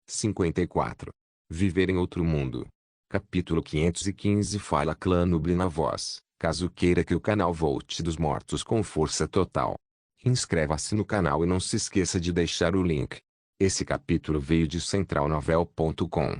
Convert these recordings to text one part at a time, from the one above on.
54. Viver em outro mundo. Capítulo 515. Fala Clã Nubli na voz, caso queira que o canal volte dos mortos com força total. Inscreva-se no canal e não se esqueça de deixar o link. Esse capítulo veio de centralnovel.com.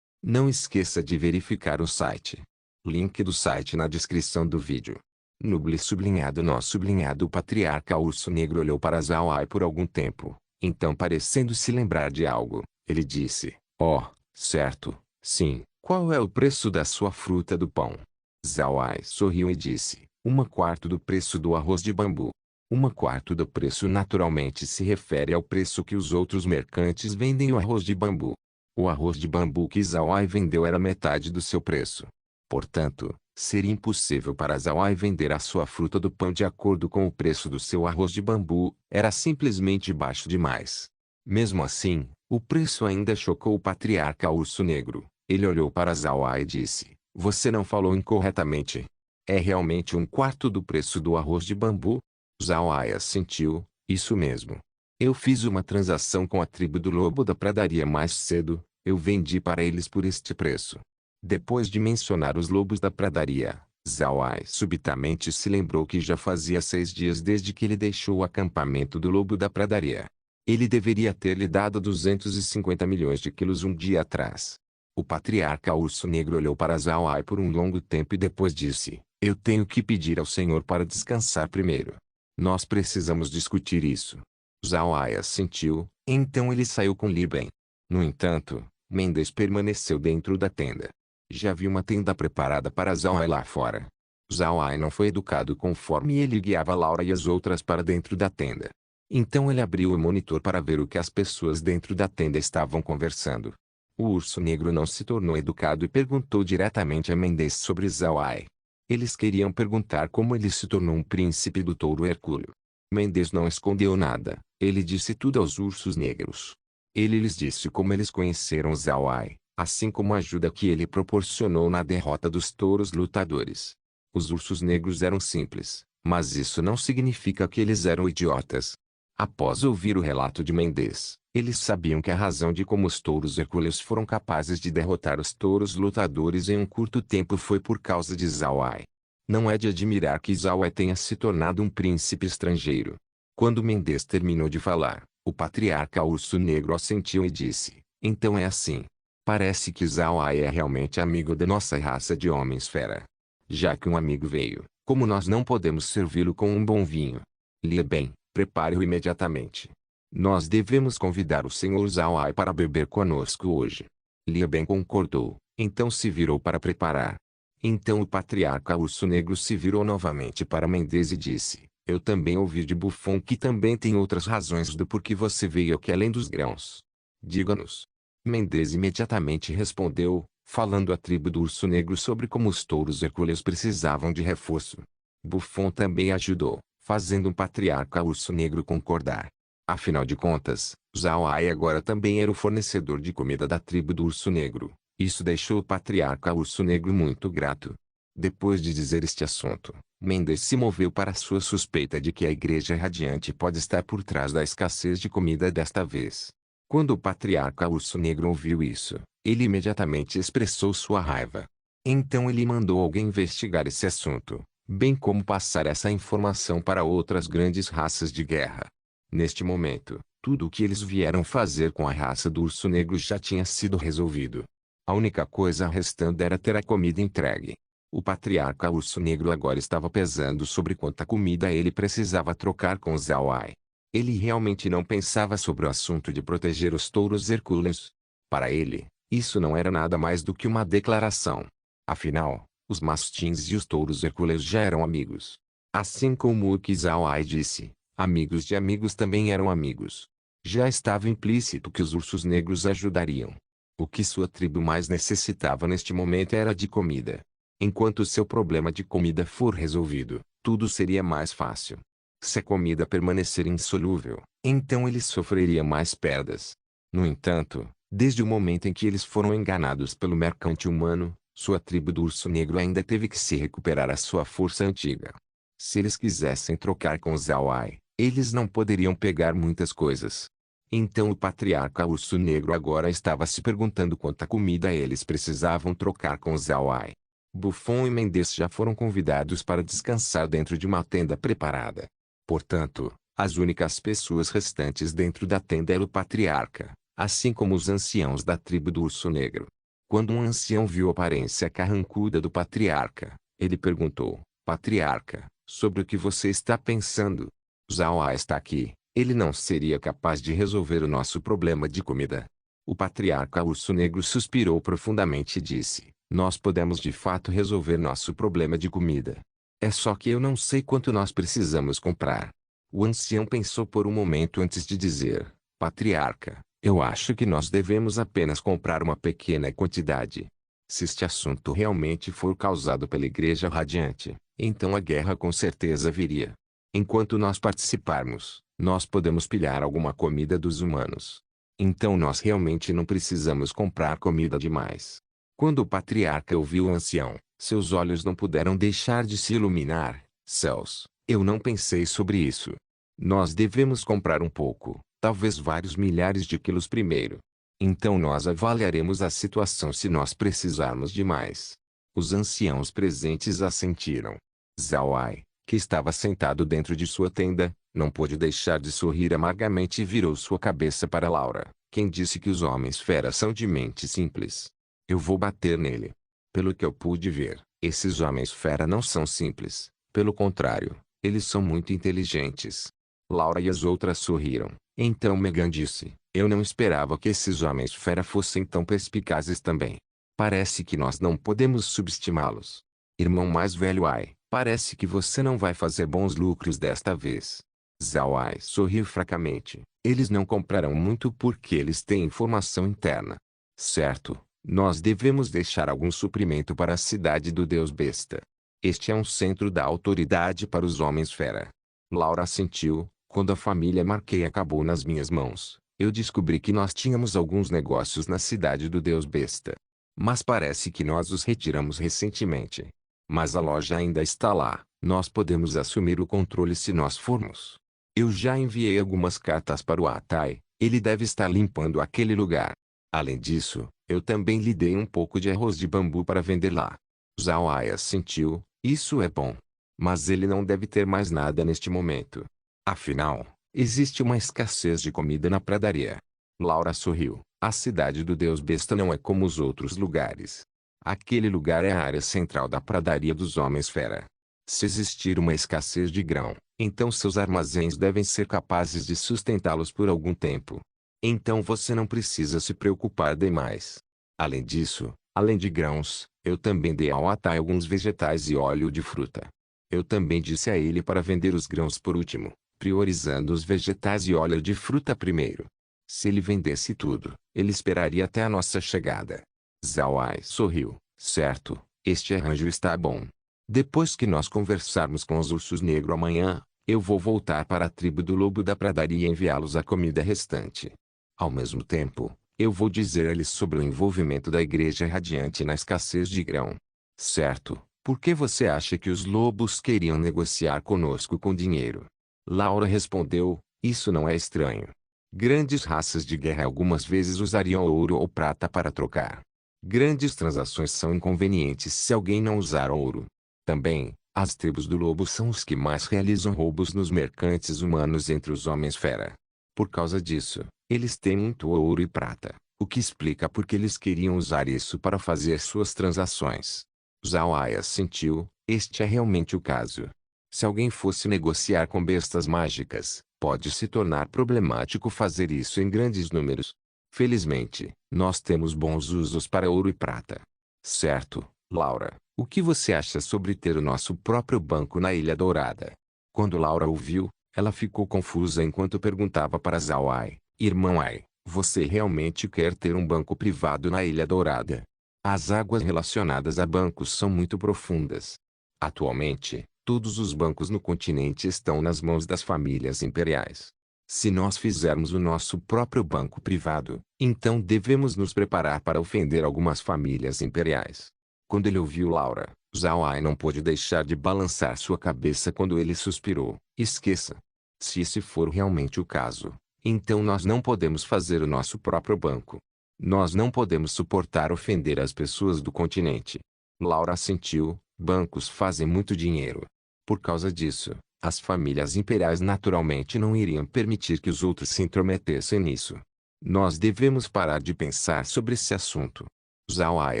Não esqueça de verificar o site. Link do site na descrição do vídeo. Nubli sublinhado nó sublinhado. O patriarca Urso Negro olhou para Zhao-Ai por algum tempo. Então, parecendo se lembrar de algo, ele disse: "Oh, certo, sim. Qual é o preço da sua fruta do pão?" Zhao-Ai sorriu e disse: "Uma quarto do preço do arroz de bambu." Uma quarto do preço naturalmente se refere ao preço que os outros mercantes vendem o arroz de bambu. O arroz de bambu que Zhao-Ai vendeu era metade do seu preço. Portanto, seria impossível para Zhao-Ai vender a sua fruta do pão de acordo com o preço do seu arroz de bambu, era simplesmente baixo demais. Mesmo assim, o preço ainda chocou o patriarca Urso Negro. Ele olhou para Zhao-Ai e disse: "Você não falou incorretamente. É realmente um quarto do preço do arroz de bambu?" Zhao-Ai assentiu: "Isso mesmo. Eu fiz uma transação com a tribo do Lobo da Pradaria mais cedo, eu vendi para eles por este preço." Depois de mencionar os lobos da pradaria, Zhao-Ai subitamente se lembrou que já fazia 6 dias desde que ele deixou o acampamento do lobo da pradaria. Ele deveria ter lhe dado 250 milhões de quilos um dia atrás. O patriarca Urso Negro olhou para Zhao-Ai por um longo tempo e depois disse: "Eu tenho que pedir ao Senhor para descansar primeiro. Nós precisamos discutir isso." Zhao-Ai assentiu, então ele saiu com Li Ben. No entanto, Mendes permaneceu dentro da tenda. Já vi uma tenda preparada para Zhao-Ai lá fora. Zhao-Ai não foi educado conforme ele guiava Laura e as outras para dentro da tenda. Então ele abriu o monitor para ver o que as pessoas dentro da tenda estavam conversando. O Urso Negro não se tornou educado e perguntou diretamente a Mendes sobre Zhao-Ai. Eles queriam perguntar como ele se tornou um príncipe do touro hercúleo. Mendes não escondeu nada, ele disse tudo aos Ursos Negros. Ele lhes disse como eles conheceram Zhao-Ai, assim como a ajuda que ele proporcionou na derrota dos touros lutadores. Os ursos negros eram simples, mas isso não significa que eles eram idiotas. Após ouvir o relato de Mendes, eles sabiam que a razão de como os touros hercúleos foram capazes de derrotar os touros lutadores em um curto tempo foi por causa de Zhao-Ai. Não é de admirar que Zhao-Ai tenha se tornado um príncipe estrangeiro. Quando Mendes terminou de falar, o patriarca Urso Negro assentiu e disse: "Então é assim. Parece que Zhao-Ai é realmente amigo da nossa raça de homens-fera. Já que um amigo veio, como nós não podemos servi-lo com um bom vinho? Li Ben, prepare-o imediatamente. Nós devemos convidar o Sr. Zhao-Ai para beber conosco hoje." Li Ben concordou, então se virou para preparar. Então o patriarca Urso Negro se virou novamente para Mendes e disse: "Eu também ouvi de Buffon que também tem outras razões do porquê você veio aqui além dos grãos. Diga-nos." Mendes imediatamente respondeu, falando à tribo do Urso Negro sobre como os touros hercúleos precisavam de reforço. Buffon também ajudou, fazendo o patriarca Urso Negro concordar. Afinal de contas, Zhao-Ai agora também era o fornecedor de comida da tribo do Urso Negro. Isso deixou o patriarca Urso Negro muito grato. Depois de dizer este assunto, Mendes se moveu para sua suspeita de que a Igreja Radiante pode estar por trás da escassez de comida desta vez. Quando o patriarca Urso Negro ouviu isso, ele imediatamente expressou sua raiva. Então ele mandou alguém investigar esse assunto, bem como passar essa informação para outras grandes raças de guerra. Neste momento, tudo o que eles vieram fazer com a raça do Urso Negro já tinha sido resolvido. A única coisa restando era ter a comida entregue. O patriarca Urso Negro agora estava pesando sobre quanta comida ele precisava trocar com Zhao-Ai. Ele realmente não pensava sobre o assunto de proteger os touros hercúleos. Para ele, isso não era nada mais do que uma declaração. Afinal, os mastins e os touros hercúleos já eram amigos. Assim como o que Zhao-Ai disse, amigos de amigos também eram amigos. Já estava implícito que os ursos negros ajudariam. O que sua tribo mais necessitava neste momento era de comida. Enquanto seu problema de comida for resolvido, tudo seria mais fácil. Se a comida permanecer insolúvel, então ele sofreria mais perdas. No entanto, desde o momento em que eles foram enganados pelo mercante humano, sua tribo do Urso Negro ainda teve que se recuperar a sua força antiga. Se eles quisessem trocar com Zhao-Ai, eles não poderiam pegar muitas coisas. Então o patriarca Urso Negro agora estava se perguntando quanta comida eles precisavam trocar com Zhao Ai. Buffon e Mendes já foram convidados para descansar dentro de uma tenda preparada. Portanto, as únicas pessoas restantes dentro da tenda eram o patriarca, assim como os anciãos da tribo do Urso Negro. Quando um ancião viu a aparência carrancuda do patriarca, ele perguntou: Patriarca, sobre o que você está pensando? Zhao Ai está aqui, ele não seria capaz de resolver o nosso problema de comida. O patriarca Urso Negro suspirou profundamente e disse: Nós podemos de fato resolver nosso problema de comida. É só que eu não sei quanto nós precisamos comprar. O ancião pensou por um momento antes de dizer: Patriarca, eu acho que nós devemos apenas comprar uma pequena quantidade. Se este assunto realmente for causado pela Igreja Radiante, então a guerra com certeza viria. Enquanto nós participarmos, nós podemos pilhar alguma comida dos humanos. Então nós realmente não precisamos comprar comida demais. Quando o patriarca ouviu o ancião, seus olhos não puderam deixar de se iluminar. Céus, eu não pensei sobre isso. Nós devemos comprar um pouco, talvez vários milhares de quilos primeiro. Então nós avaliaremos a situação se nós precisarmos de mais. Os anciãos presentes assentiram. Zhao Ai, que estava sentado dentro de sua tenda, não pôde deixar de sorrir amargamente e virou sua cabeça para Laura, quem disse que os homens fera são de mente simples. Eu vou bater nele. Pelo que eu pude ver, esses homens fera não são simples, pelo contrário, eles são muito inteligentes. Laura e as outras sorriram. Então Megan disse: Eu não esperava que esses homens fera fossem tão perspicazes também. Parece que nós não podemos subestimá-los. Irmão mais velho Ai, parece que você não vai fazer bons lucros desta vez. Zhao Ai sorriu fracamente. Eles não comprarão muito porque eles têm informação interna. Certo, nós devemos deixar algum suprimento para a cidade do Deus Besta. Este é um centro da autoridade para os homens fera. Laura assentiu. Quando a família Marquei acabou nas minhas mãos, eu descobri que nós tínhamos alguns negócios na cidade do Deus Besta. Mas parece que nós os retiramos recentemente. Mas a loja ainda está lá, nós podemos assumir o controle se nós formos. Eu já enviei algumas cartas para o Atai, ele deve estar limpando aquele lugar. Além disso, eu também lhe dei um pouco de arroz de bambu para vender lá. Zhao Ai assentiu, isso é bom. Mas ele não deve ter mais nada neste momento. Afinal, existe uma escassez de comida na pradaria. Laura sorriu. A cidade do Deus Besta não é como os outros lugares. Aquele lugar é a área central da pradaria dos homens fera. Se existir uma escassez de grão, então seus armazéns devem ser capazes de sustentá-los por algum tempo. Então você não precisa se preocupar demais. Além disso, além de grãos, eu também dei ao Atai alguns vegetais e óleo de fruta. Eu também disse a ele para vender os grãos por último, priorizando os vegetais e óleo de fruta primeiro. Se ele vendesse tudo, ele esperaria até a nossa chegada. Zhao Ai sorriu. Certo, este arranjo está bom. Depois que nós conversarmos com os ursos negros amanhã, eu vou voltar para a tribo do lobo da pradaria e enviá-los a comida restante. Ao mesmo tempo, eu vou dizer a eles sobre o envolvimento da Igreja Radiante na escassez de grão. Certo, por que você acha que os lobos queriam negociar conosco com dinheiro? Laura respondeu, isso não é estranho. Grandes raças de guerra algumas vezes usariam ouro ou prata para trocar. Grandes transações são inconvenientes se alguém não usar ouro. Também, as tribos do lobo são os que mais realizam roubos nos mercantes humanos entre os homens fera. Por causa disso, eles têm muito ouro e prata, o que explica por que eles queriam usar isso para fazer suas transações. Zhao Ai assentiu, este é realmente o caso. Se alguém fosse negociar com bestas mágicas, pode se tornar problemático fazer isso em grandes números. Felizmente, nós temos bons usos para ouro e prata. Certo, Laura, o que você acha sobre ter o nosso próprio banco na Ilha Dourada? Quando Laura ouviu, ela ficou confusa enquanto perguntava para Zhao Ai, irmão Ai, você realmente quer ter um banco privado na Ilha Dourada? As águas relacionadas a bancos são muito profundas. Atualmente, todos os bancos no continente estão nas mãos das famílias imperiais. Se nós fizermos o nosso próprio banco privado, então devemos nos preparar para ofender algumas famílias imperiais. Quando ele ouviu Laura, Zhao Ai não pôde deixar de balançar sua cabeça quando ele suspirou. Esqueça. Se esse for realmente o caso, Então nós não podemos fazer o nosso próprio banco. Nós não podemos suportar ofender as pessoas do continente. Laura assentiu, bancos fazem muito dinheiro. Por causa disso, as famílias imperiais naturalmente não iriam permitir que os outros se intrometessem nisso. Nós devemos parar de pensar sobre esse assunto. Zhao Ai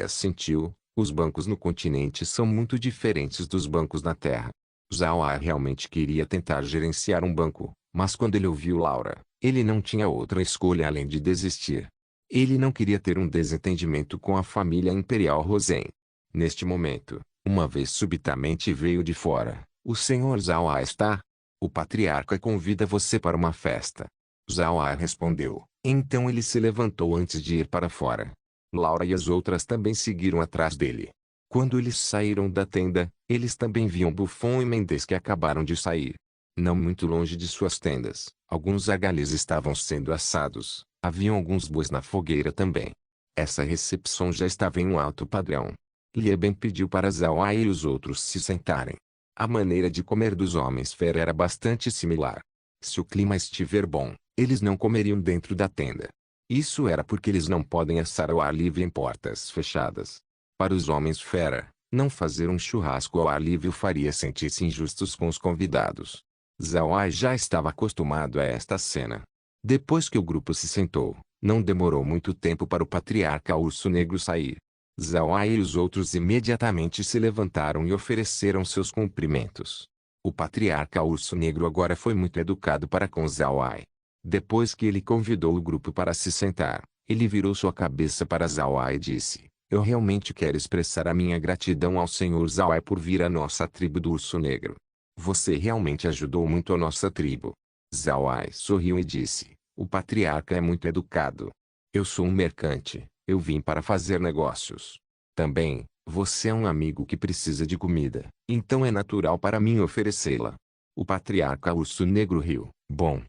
assentiu, os bancos no continente são muito diferentes dos bancos na Terra. Zhao Ai realmente queria tentar gerenciar um banco, mas quando ele ouviu Laura, ele não tinha outra escolha além de desistir. Ele não queria ter um desentendimento com a família imperial Rosen. Neste momento, uma vez subitamente veio de fora. O senhor Zhao Ai está? O patriarca convida você para uma festa. Zhao Ai respondeu. Então ele se levantou antes de ir para fora. Laura e as outras também seguiram atrás dele. Quando eles saíram da tenda, eles também viam Buffon e Mendes que acabaram de sair. Não muito longe de suas tendas, alguns agalis estavam sendo assados. Haviam alguns bois na fogueira também. Essa recepção já estava em um alto padrão. Lieben pediu para Zhao Ai e os outros se sentarem. A maneira de comer dos homens fera era bastante similar. Se o clima estiver bom, eles não comeriam dentro da tenda. Isso era porque eles não podem assar ao ar livre em portas fechadas. Para os homens fera, não fazer um churrasco ao ar livre o faria sentir-se injustos com os convidados. Zhao Ai já estava acostumado a esta cena. Depois que o grupo se sentou, não demorou muito tempo para o patriarca Urso Negro sair. Zhao Ai e os outros imediatamente se levantaram e ofereceram seus cumprimentos. O patriarca Urso Negro agora foi muito educado para com Zhao Ai. Depois que ele convidou o grupo para se sentar, ele virou sua cabeça para Zhao Ai e disse: Eu realmente quero expressar a minha gratidão ao senhor Zhao Ai por vir à nossa tribo do Urso Negro. Você realmente ajudou muito a nossa tribo. Zhao Ai sorriu e disse: O patriarca é muito educado. Eu sou um mercante, eu vim para fazer negócios. Também, você é um amigo que precisa de comida, então é natural para mim oferecê-la. O patriarca Urso Negro riu. Bom.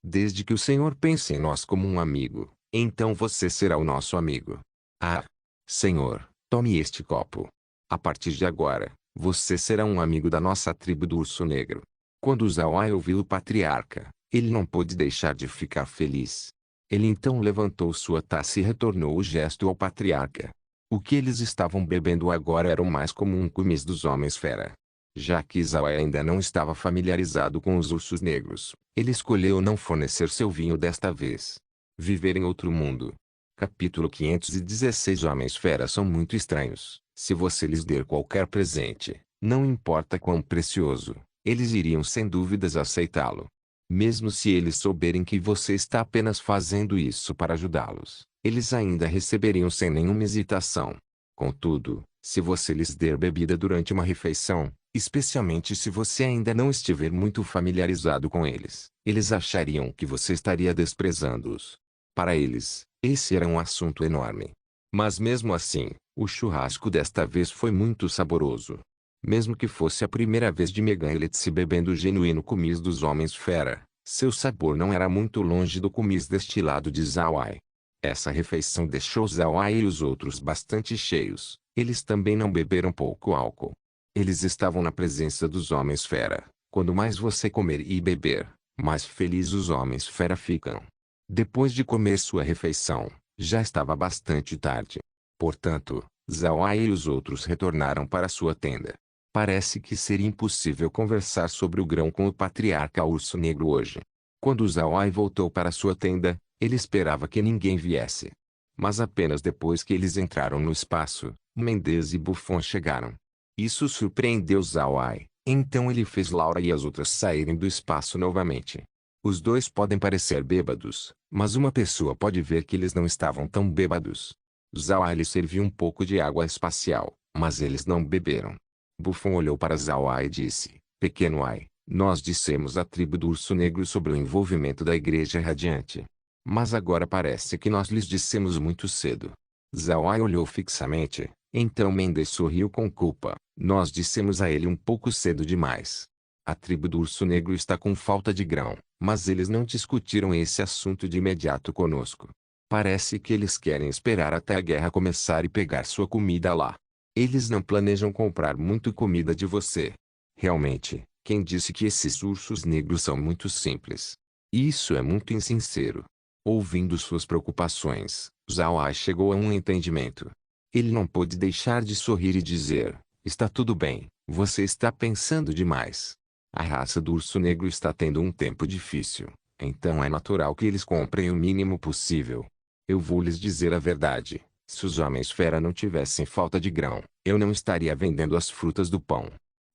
Desde que o senhor pense em nós como um amigo, então você será o nosso amigo. Ah! Senhor, tome este copo. A partir de agora, você será um amigo da nossa tribo do Urso Negro. Quando Zhao Ai ouviu o patriarca, ele não pôde deixar de ficar feliz. Ele então levantou sua taça e retornou o gesto ao patriarca. O que eles estavam bebendo agora era o mais comum cumis dos homens fera. Já que Zhao Ai ainda não estava familiarizado com os ursos negros, ele escolheu não fornecer seu vinho desta vez. Viver em outro mundo. Capítulo 516 Homens fera são muito estranhos. Se você lhes der qualquer presente, não importa quão precioso, eles iriam sem dúvidas aceitá-lo. Mesmo se eles souberem que você está apenas fazendo isso para ajudá-los, eles ainda receberiam sem nenhuma hesitação. Contudo, se você lhes der bebida durante uma refeição, especialmente se você ainda não estiver muito familiarizado com eles achariam que você estaria desprezando-os. Para eles, esse era um assunto enorme. Mas mesmo assim, o churrasco desta vez foi muito saboroso. Mesmo que fosse a primeira vez de Megan se bebendo o genuíno cumis dos homens fera, seu sabor não era muito longe do cumis destilado de Zhao Ai. Essa refeição deixou Zhao Ai e os outros bastante cheios. Eles também não beberam pouco álcool. Eles estavam na presença dos homens fera. Quando mais você comer e beber, mais felizes os homens fera ficam. Depois de comer sua refeição, já estava bastante tarde. Portanto, Zhao Ai e os outros retornaram para sua tenda. Parece que seria impossível conversar sobre o grão com o patriarca Urso Negro hoje. Quando Zhao Ai voltou para sua tenda, ele esperava que ninguém viesse. Mas apenas depois que eles entraram no espaço, Mendes e Buffon chegaram. Isso surpreendeu Zhao Ai, então ele fez Laura e as outras saírem do espaço novamente. Os dois podem parecer bêbados, mas uma pessoa pode ver que eles não estavam tão bêbados. Zhao Ai lhes serviu um pouco de água espacial, mas eles não beberam. Buffon olhou para Zhao Ai e disse: Pequeno Ai, nós dissemos à tribo do Urso Negro sobre o envolvimento da Igreja Radiante. Mas agora parece que nós lhes dissemos muito cedo. Zhao Ai olhou fixamente, então Mendes sorriu com culpa. Nós dissemos a ele um pouco cedo demais. A tribo do Urso Negro está com falta de grão, mas eles não discutiram esse assunto de imediato conosco. Parece que eles querem esperar até a guerra começar e pegar sua comida lá. Eles não planejam comprar muito comida de você. Realmente, quem disse que esses ursos negros são muito simples? Isso é muito insincero. Ouvindo suas preocupações, Zhao Ai chegou a um entendimento. Ele não pôde deixar de sorrir e dizer: está tudo bem, você está pensando demais. A raça do urso negro está tendo um tempo difícil, então é natural que eles comprem o mínimo possível. Eu vou lhes dizer a verdade: se os homens-fera não tivessem falta de grão, eu não estaria vendendo as frutas do pão.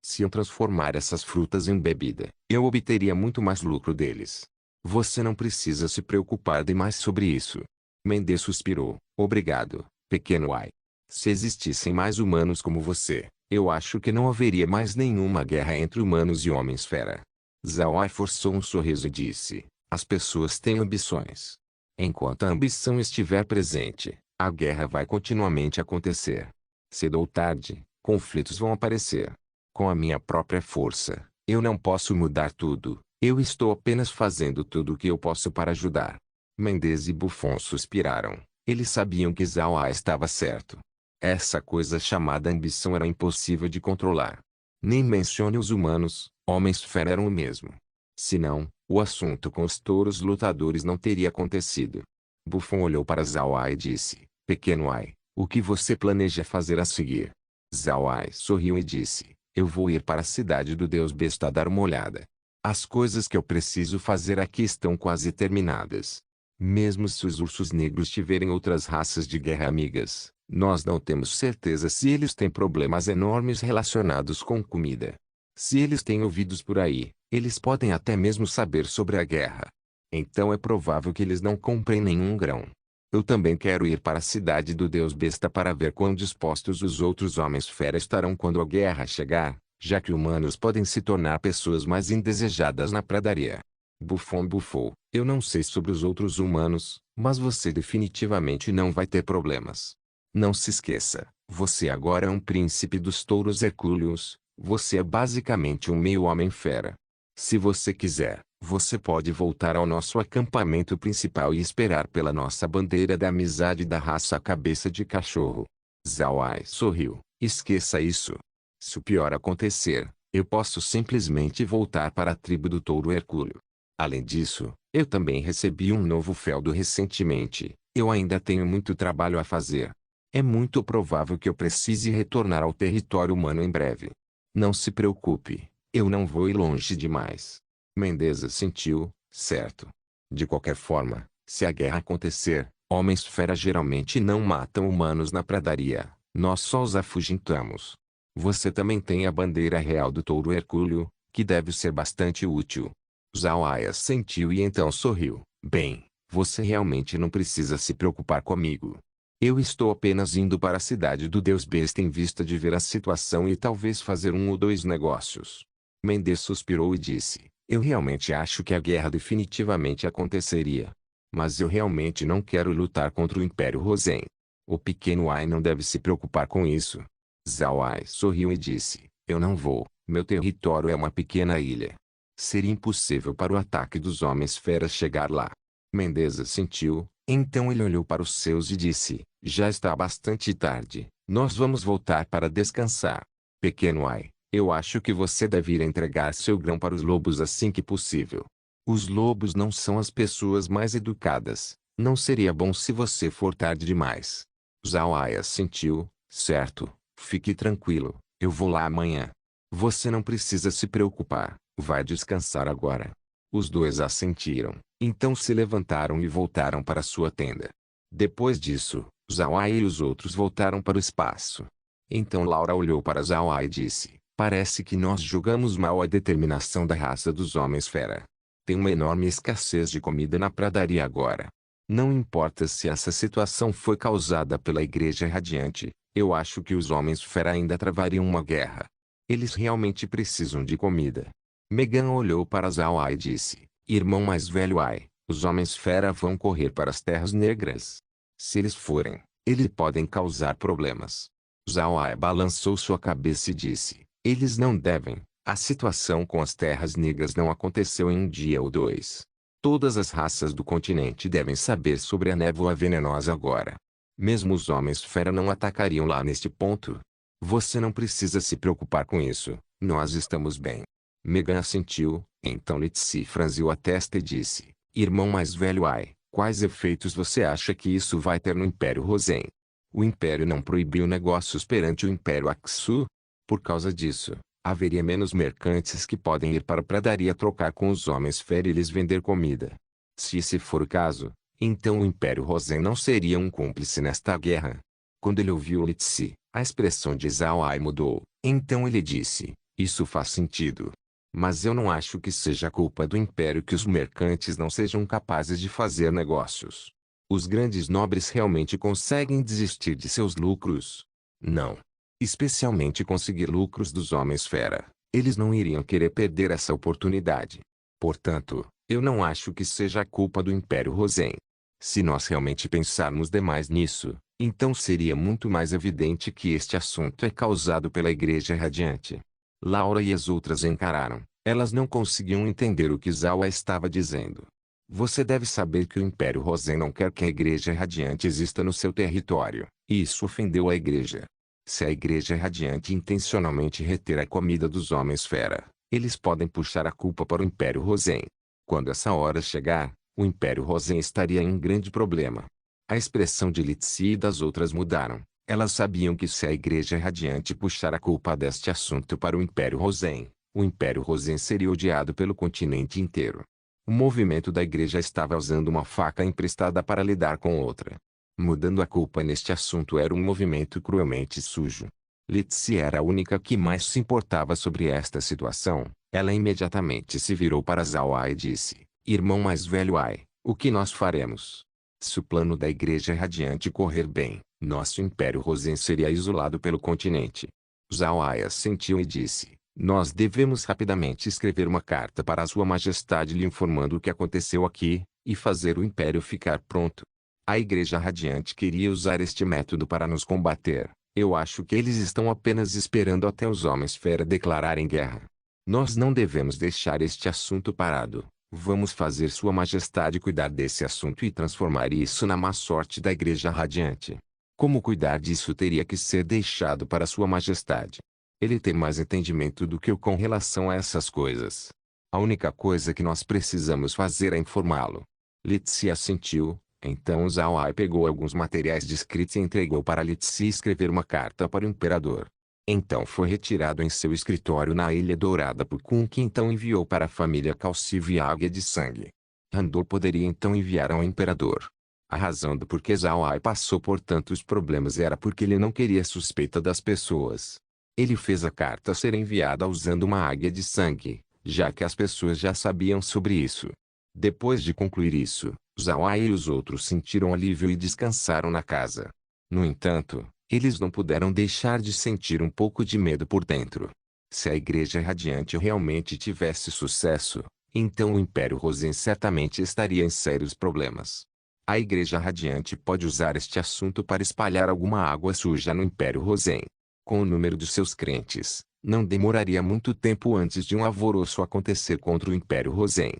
Se eu transformar essas frutas em bebida, eu obteria muito mais lucro deles. Você não precisa se preocupar demais sobre isso. Mendes suspirou. Obrigado, pequeno Ai. Se existissem mais humanos como você, eu acho que não haveria mais nenhuma guerra entre humanos e homens-fera. Zhao Ai forçou um sorriso e disse: as pessoas têm ambições. Enquanto a ambição estiver presente, a guerra vai continuamente acontecer. Cedo ou tarde, conflitos vão aparecer. Com a minha própria força, eu não posso mudar tudo. Eu estou apenas fazendo tudo o que eu posso para ajudar. Mendes e Buffon suspiraram. Eles sabiam que Zhao Ai estava certo. Essa coisa chamada ambição era impossível de controlar. Nem mencione os humanos, homens-fera eram o mesmo. Senão, o assunto com os touros lutadores não teria acontecido. Buffon olhou para Zhao Ai e disse: pequeno Ai, o que você planeja fazer a seguir? Zhao Ai sorriu e disse: eu vou ir para a cidade do Deus Besta dar uma olhada. As coisas que eu preciso fazer aqui estão quase terminadas. Mesmo se os ursos negros tiverem outras raças de guerra amigas, nós não temos certeza se eles têm problemas enormes relacionados com comida. Se eles têm ouvidos por aí, eles podem até mesmo saber sobre a guerra. Então é provável que eles não comprem nenhum grão. Eu também quero ir para a cidade do Deus Besta para ver quão dispostos os outros homens-fera estarão quando a guerra chegar, já que humanos podem se tornar pessoas mais indesejadas na pradaria. Buffon bufou. Eu não sei sobre os outros humanos, mas você definitivamente não vai ter problemas. Não se esqueça, você agora é um príncipe dos touros hercúleos, você é basicamente um meio-homem-fera. Se você quiser, você pode voltar ao nosso acampamento principal e esperar pela nossa bandeira da amizade da raça cabeça de cachorro. Zhao Ai sorriu. Esqueça isso. Se o pior acontecer, eu posso simplesmente voltar para a tribo do touro hercúleo. Além disso, eu também recebi um novo feudo recentemente. Eu ainda tenho muito trabalho a fazer. É muito provável que eu precise retornar ao território humano em breve. Não se preocupe, eu não vou ir longe demais. Mendes sentiu, certo. De qualquer forma, se a guerra acontecer, homens-fera geralmente não matam humanos na pradaria, nós só os afugentamos. Você também tem a bandeira real do touro hercúleo, que deve ser bastante útil. Zhao Ai assentiu e então sorriu. Bem, você realmente não precisa se preocupar comigo. Eu estou apenas indo para a cidade do Deus Besta em vista de ver a situação e talvez fazer um ou dois negócios. Mendes suspirou e disse: eu realmente acho que a guerra definitivamente aconteceria. Mas eu realmente não quero lutar contra o Império Rosen. O pequeno Ai não deve se preocupar com isso. Zhao Ai sorriu e disse: eu não vou, meu território é uma pequena ilha. Seria impossível para o ataque dos homens-feras chegar lá. Mendes assentiu, então ele olhou para os seus e disse: já está bastante tarde, nós vamos voltar para descansar. Pequeno Ai, eu acho que você deve ir entregar seu grão para os lobos assim que possível. Os lobos não são as pessoas mais educadas, não seria bom se você for tarde demais. Zhao Ai assentiu, certo, fique tranquilo, eu vou lá amanhã. Você não precisa se preocupar, vai descansar agora. Os dois assentiram, então se levantaram e voltaram para sua tenda. Depois disso, Zhao Ai e os outros voltaram para o espaço. Então Laura olhou para Zhao Ai e disse: parece que nós julgamos mal a determinação da raça dos homens-fera. Tem uma enorme escassez de comida na pradaria agora. Não importa se essa situação foi causada pela Igreja Radiante, eu acho que os homens-fera ainda travariam uma guerra. Eles realmente precisam de comida. Megan olhou para Zhao Ai e disse: irmão mais velho Ai, os homens-fera vão correr para as Terras Negras. Se eles forem, eles podem causar problemas. Zhao Ai balançou sua cabeça e disse: eles não devem. A situação com as Terras Negras não aconteceu em um dia ou dois. Todas as raças do continente devem saber sobre a névoa venenosa agora. Mesmo os homens-fera não atacariam lá neste ponto. Você não precisa se preocupar com isso, nós estamos bem. Megan assentiu, então Litsi franziu a testa e disse, irmão mais velho Ai, quais efeitos você acha que isso vai ter no Império Rosen? O Império não proibiu negócios perante o Império Aksu? Por causa disso, haveria menos mercantes que podem ir para a pradaria trocar com os homens fera e lhes vender comida. Se esse for o caso, então o Império Rosen não seria um cúmplice nesta guerra. Quando ele ouviu Litsi, a expressão de Zhao Ai mudou. Então ele disse, isso faz sentido. Mas eu não acho que seja culpa do Império que os mercantes não sejam capazes de fazer negócios. Os grandes nobres realmente conseguem desistir de seus lucros? Não. Especialmente conseguir lucros dos homens fera. Eles não iriam querer perder essa oportunidade. Portanto, eu não acho que seja a culpa do Império Rosen. Se nós realmente pensarmos demais nisso, então seria muito mais evidente que este assunto é causado pela Igreja Radiante. Laura e as outras encararam. Elas não conseguiam entender o que Zawa estava dizendo. Você deve saber que o Império Rosen não quer que a Igreja Radiante exista no seu território, e isso ofendeu a Igreja. Se a Igreja Radiante intencionalmente reter a comida dos homens fera, eles podem puxar a culpa para o Império Rosen. Quando essa hora chegar, o Império Rosen estaria em um grande problema. A expressão de Litsi e das outras mudaram. Elas sabiam que se a Igreja Radiante puxar a culpa deste assunto para o Império Rosen seria odiado pelo continente inteiro. O movimento da Igreja estava usando uma faca emprestada para lidar com outra. Mudando a culpa neste assunto era um movimento cruelmente sujo. Litsi era a única que mais se importava sobre esta situação. Ela imediatamente se virou para Zhao Ai e disse, irmão mais velho Ai, o que nós faremos? Se o plano da Igreja Radiante correr bem, nosso Império Rosen seria isolado pelo continente. Zhao Ai assentiu e disse, nós devemos rapidamente escrever uma carta para Sua Majestade lhe informando o que aconteceu aqui, e fazer o Império ficar pronto. A Igreja Radiante queria usar este método para nos combater. Eu acho que eles estão apenas esperando até os homens fera declararem guerra. Nós não devemos deixar este assunto parado. Vamos fazer Sua Majestade cuidar desse assunto e transformar isso na má sorte da Igreja Radiante. Como cuidar disso teria que ser deixado para Sua Majestade. Ele tem mais entendimento do que eu com relação a essas coisas. A única coisa que nós precisamos fazer é informá-lo. Litsi assentiu. Então Zhao Ai pegou alguns materiais de escrita e entregou para Litsi escrever uma carta para o imperador. Então foi retirado em seu escritório na Ilha Dourada por Kun, que então enviou para a família Calcive a Águia de Sangue. Randor poderia então enviar ao imperador. A razão do porquê Zhao Ai passou por tantos problemas era porque ele não queria suspeita das pessoas. Ele fez a carta ser enviada usando uma águia de sangue, já que as pessoas já sabiam sobre isso. Depois de concluir isso, Zhao Ai e os outros sentiram alívio e descansaram na casa. No entanto, eles não puderam deixar de sentir um pouco de medo por dentro. Se a Igreja Radiante realmente tivesse sucesso, então o Império Rosen certamente estaria em sérios problemas. A Igreja Radiante pode usar este assunto para espalhar alguma água suja no Império Rosen. Com o número de seus crentes, não demoraria muito tempo antes de um alvoroço acontecer contra o Império Rosen.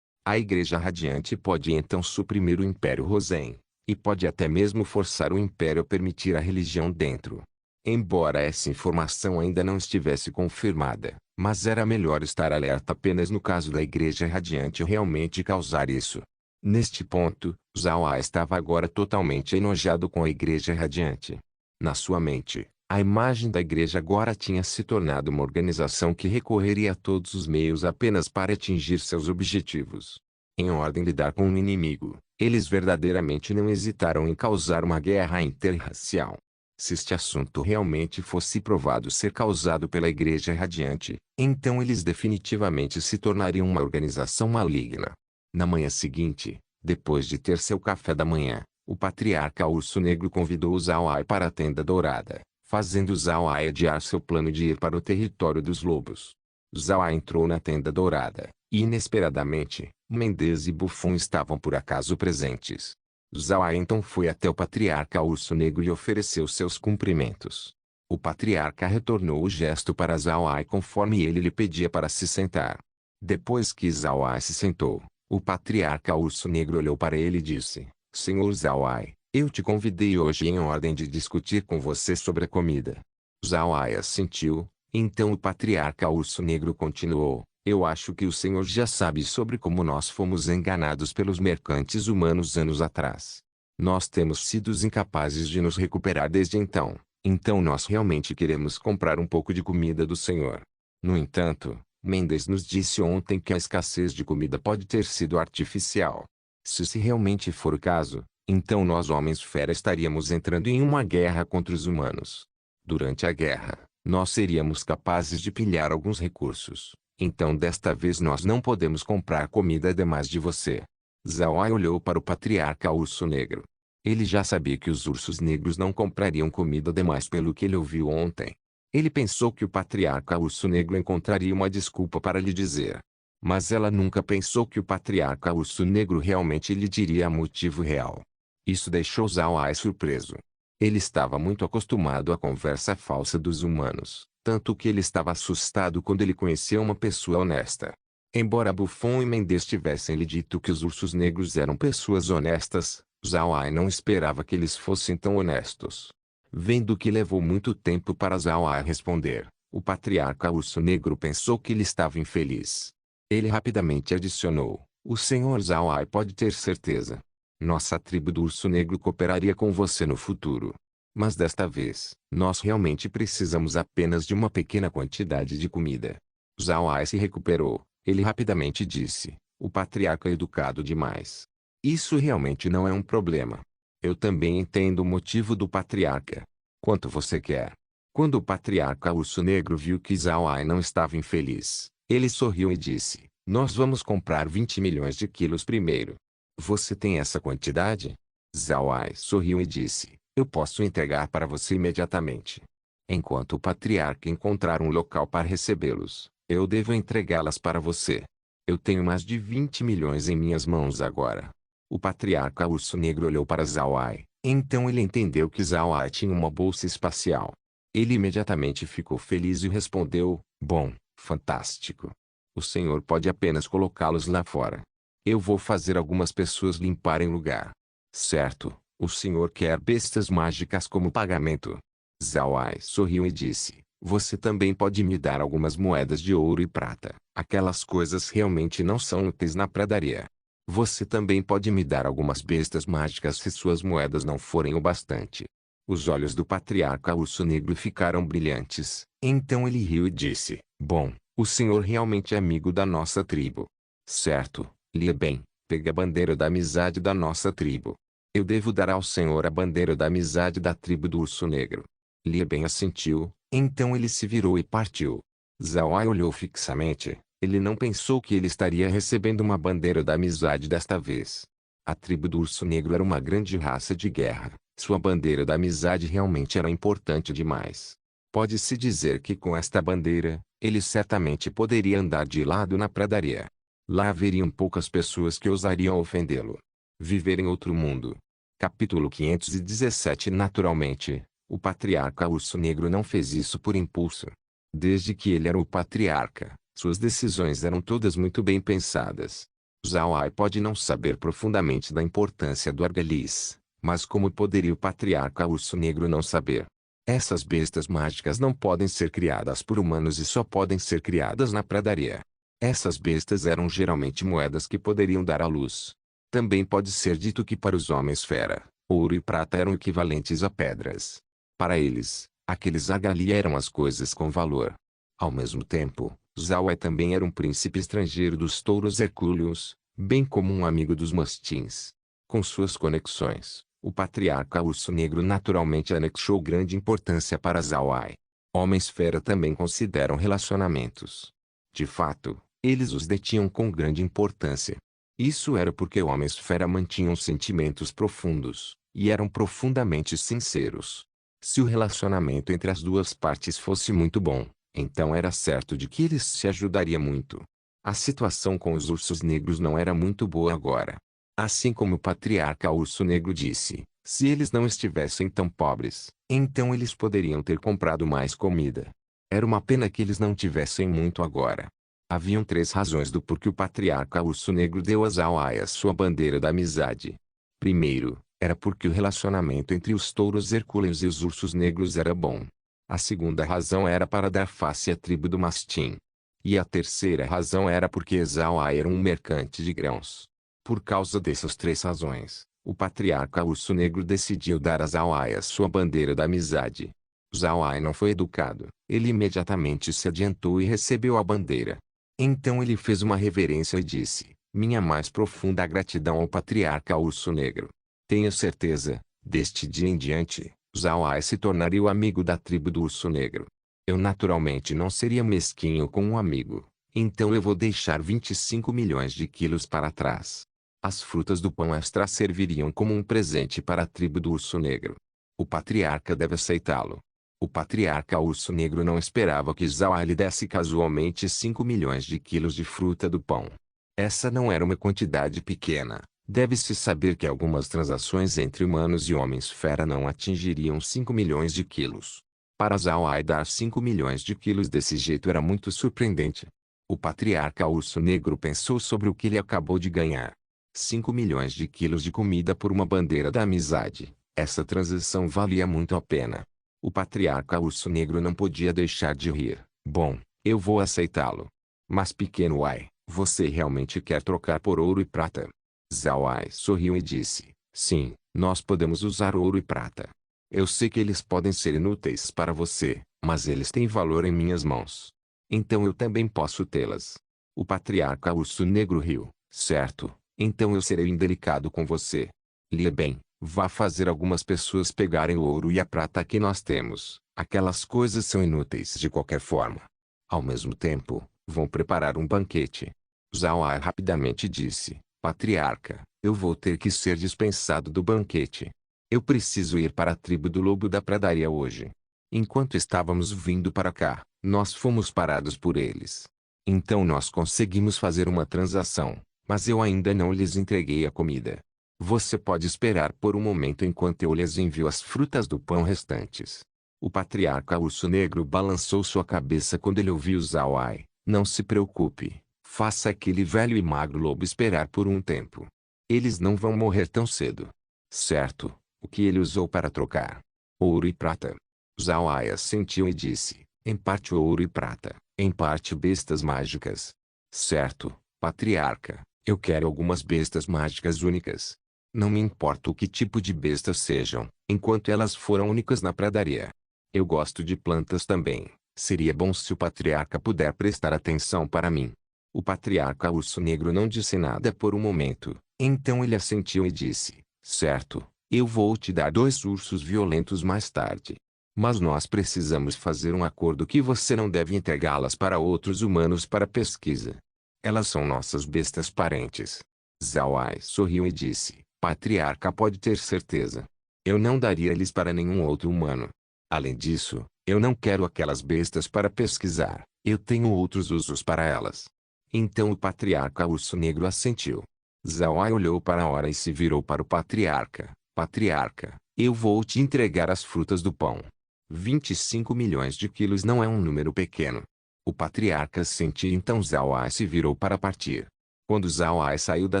A Igreja Radiante pode então suprimir o Império Rosen, e pode até mesmo forçar o Império a permitir a religião dentro. Embora essa informação ainda não estivesse confirmada, mas era melhor estar alerta apenas no caso da Igreja Radiante realmente causar isso. Neste ponto, Zhao Ai estava agora totalmente enojado com a Igreja Radiante. Na sua mente, a imagem da Igreja agora tinha se tornado uma organização que recorreria a todos os meios apenas para atingir seus objetivos. Em ordem de lidar com um inimigo, eles verdadeiramente não hesitaram em causar uma guerra interracial. Se este assunto realmente fosse provado ser causado pela Igreja Radiante, então eles definitivamente se tornariam uma organização maligna. Na manhã seguinte, depois de ter seu café da manhã, o patriarca Urso Negro convidou Zhao Ai para a Tenda Dourada, fazendo Zhao Ai adiar seu plano de ir para o território dos lobos. Zhao Ai entrou na Tenda Dourada, e inesperadamente, Mendes e Buffon estavam por acaso presentes. Zhao Ai então foi até o patriarca Urso Negro e ofereceu seus cumprimentos. O patriarca retornou o gesto para Zhao Ai conforme ele lhe pedia para se sentar. Depois que Zhao Ai se sentou, o patriarca Urso Negro olhou para ele e disse, Senhor Zhao Ai, eu te convidei hoje em ordem de discutir com você sobre a comida. Zhao Ai assentiu. Então o patriarca Urso Negro continuou, Eu acho que o Senhor já sabe sobre como nós fomos enganados pelos mercantes humanos anos atrás. Nós temos sido incapazes de nos recuperar desde então. Então nós realmente queremos comprar um pouco de comida do Senhor. No entanto, Mendes nos disse ontem que a escassez de comida pode ter sido artificial. Se realmente for o caso, então nós homens-fera estaríamos entrando em uma guerra contra os humanos. Durante a guerra, nós seríamos capazes de pilhar alguns recursos. Então desta vez nós não podemos comprar comida demais de você. Zawai olhou para o patriarca Urso Negro. Ele já sabia que os ursos negros não comprariam comida demais pelo que ele ouviu ontem. Ele pensou que o patriarca Urso Negro encontraria uma desculpa para lhe dizer. Mas ela nunca pensou que o patriarca Urso Negro realmente lhe diria o motivo real. Isso deixou Zawai surpreso. Ele estava muito acostumado à conversa falsa dos humanos, tanto que ele estava assustado quando ele conheceu uma pessoa honesta. Embora Buffon e Mendes tivessem lhe dito que os ursos negros eram pessoas honestas, Zawai não esperava que eles fossem tão honestos. Vendo que levou muito tempo para Zawai responder, o patriarca Urso Negro pensou que ele estava infeliz. Ele rapidamente adicionou, o senhor Zawai pode ter certeza. Nossa tribo do Urso Negro cooperaria com você no futuro. Mas desta vez, nós realmente precisamos apenas de uma pequena quantidade de comida. Zawai se recuperou. Ele rapidamente disse, o patriarca é educado demais. Isso realmente não é um problema. Eu também entendo o motivo do patriarca. Quanto você quer? Quando o patriarca Urso Negro viu que Zawai não estava infeliz, ele sorriu e disse, nós vamos comprar 20 milhões de quilos primeiro. Você tem essa quantidade? Zawai sorriu e disse, eu posso entregar para você imediatamente. Enquanto o patriarca encontrar um local para recebê-los, eu devo entregá-las para você. Eu tenho mais de 20 milhões em minhas mãos agora. O patriarca Urso Negro olhou para Zawai, então ele entendeu que Zawai tinha uma bolsa espacial. Ele imediatamente ficou feliz e respondeu, bom, fantástico. O senhor pode apenas colocá-los lá fora. Eu vou fazer algumas pessoas limparem o lugar. Certo, o senhor quer bestas mágicas como pagamento. Zawai sorriu e disse, você também pode me dar algumas moedas de ouro e prata. Aquelas coisas realmente não são úteis na pradaria. Você também pode me dar algumas bestas mágicas se suas moedas não forem o bastante. Os olhos do patriarca Urso Negro ficaram brilhantes. Então ele riu e disse, bom, o senhor realmente é amigo da nossa tribo. Certo. Lia bem, pegue a bandeira da amizade da nossa tribo. Eu devo dar ao senhor a bandeira da amizade da tribo do Urso Negro. Lia bem assentiu, então ele se virou e partiu. Zawai olhou fixamente, ele não pensou que ele estaria recebendo uma bandeira da amizade desta vez. A tribo do Urso Negro era uma grande raça de guerra, sua bandeira da amizade realmente era importante demais. Pode-se dizer que com esta bandeira, ele certamente poderia andar de lado na pradaria. Lá haveriam poucas pessoas que ousariam ofendê-lo. Viver em outro mundo. Capítulo 517 Naturalmente, o patriarca Urso Negro não fez isso por impulso. Desde que ele era o patriarca, suas decisões eram todas muito bem pensadas. Zawai pode não saber profundamente da importância do argalhis, mas como poderia o patriarca Urso Negro não saber? Essas bestas mágicas não podem ser criadas por humanos e só podem ser criadas na pradaria. Essas bestas eram geralmente moedas que poderiam dar à luz. Também pode ser dito que para os homens-fera, ouro e prata eram equivalentes a pedras. Para eles, aqueles agali eram as coisas com valor. Ao mesmo tempo, Zawai também era um príncipe estrangeiro dos touros hercúleos, bem como um amigo dos mastins. Com suas conexões, o patriarca Urso Negro naturalmente anexou grande importância para Zawai. Homens-fera também consideram relacionamentos. De fato, eles os detinham com grande importância. Isso era porque homens-fera mantinham sentimentos profundos, e eram profundamente sinceros. Se o relacionamento entre as duas partes fosse muito bom, então era certo de que eles se ajudariam muito. A situação com os ursos negros não era muito boa agora. Assim como o patriarca Urso Negro disse, se eles não estivessem tão pobres, então eles poderiam ter comprado mais comida. Era uma pena que eles não tivessem muito agora. Haviam 3 razões do porquê o patriarca Urso Negro deu a Zawai a sua bandeira da amizade. Primeiro, era porque o relacionamento entre os touros hercúleos e os ursos negros era bom. A segunda razão era para dar face à tribo do mastim. E a terceira razão era porque Zhao-ai era um mercante de grãos. Por causa dessas três razões, o patriarca Urso Negro decidiu dar a Zhao-ai a sua bandeira da amizade. Zhao-ai não foi educado. Ele imediatamente se adiantou e recebeu a bandeira. Então ele fez uma reverência e disse: minha mais profunda gratidão ao patriarca Urso Negro. Tenho certeza, deste dia em diante, Zhao-ai se tornaria o amigo da tribo do Urso Negro. Eu naturalmente não seria mesquinho com um amigo, então eu vou deixar 25 milhões de quilos para trás. As frutas do pão extra serviriam como um presente para a tribo do Urso Negro. O patriarca deve aceitá-lo. O patriarca Urso Negro não esperava que Zhao-ai lhe desse casualmente 5 milhões de quilos de fruta do pão. Essa não era uma quantidade pequena. Deve-se saber que algumas transações entre humanos e homens-fera não atingiriam 5 milhões de quilos. Para Zhao-ai dar 5 milhões de quilos desse jeito era muito surpreendente. O patriarca Urso Negro pensou sobre o que ele acabou de ganhar. 5 milhões de quilos de comida por uma bandeira da amizade. Essa transação valia muito a pena. O patriarca Urso Negro não podia deixar de rir. Bom, eu vou aceitá-lo. Mas pequeno Ai, você realmente quer trocar por ouro e prata? Zhao-ai sorriu e disse: sim, nós podemos usar ouro e prata. Eu sei que eles podem ser inúteis para você, mas eles têm valor em minhas mãos. Então eu também posso tê-las. O patriarca Urso Negro riu. Certo, então eu serei indelicado com você. Lhe bem, vá fazer algumas pessoas pegarem o ouro e a prata que nós temos. Aquelas coisas são inúteis de qualquer forma. Ao mesmo tempo, vão preparar um banquete. Zhao-ai rapidamente disse: patriarca, eu vou ter que ser dispensado do banquete. Eu preciso ir para a tribo do Lobo da Pradaria hoje. Enquanto estávamos vindo para cá, nós fomos parados por eles. Então nós conseguimos fazer uma transação, mas eu ainda não lhes entreguei a comida. Você pode esperar por um momento enquanto eu lhes envio as frutas do pão restantes. O patriarca Urso Negro balançou sua cabeça quando ele ouviu Zhao-ai. Não se preocupe, faça aquele velho e magro lobo esperar por um tempo. Eles não vão morrer tão cedo. Certo. O que ele usou para trocar? Ouro e prata. Zhao-ai assentiu e disse: em parte ouro e prata, em parte bestas mágicas. Certo, patriarca, eu quero algumas bestas mágicas únicas. Não me importa o que tipo de bestas sejam, enquanto elas foram únicas na pradaria. Eu gosto de plantas também. Seria bom se o patriarca puder prestar atenção para mim. O patriarca Urso Negro não disse nada por um momento, então ele assentiu e disse: certo. Eu vou te dar 2 ursos violentos mais tarde. Mas nós precisamos fazer um acordo que você não deve entregá-las para outros humanos para pesquisa. Elas são nossas bestas parentes. Zhao-ai sorriu e disse: patriarca pode ter certeza. Eu não daria eles para nenhum outro humano. Além disso, eu não quero aquelas bestas para pesquisar. Eu tenho outros usos para elas. Então o patriarca Urso Negro assentiu. Zhao-ai olhou para a hora e se virou para o patriarca. Patriarca, eu vou te entregar as frutas do pão. 25 milhões de quilos não é um número pequeno. O patriarca sentiu então Zhao-ai se virou para partir. Quando Zhao-ai saiu da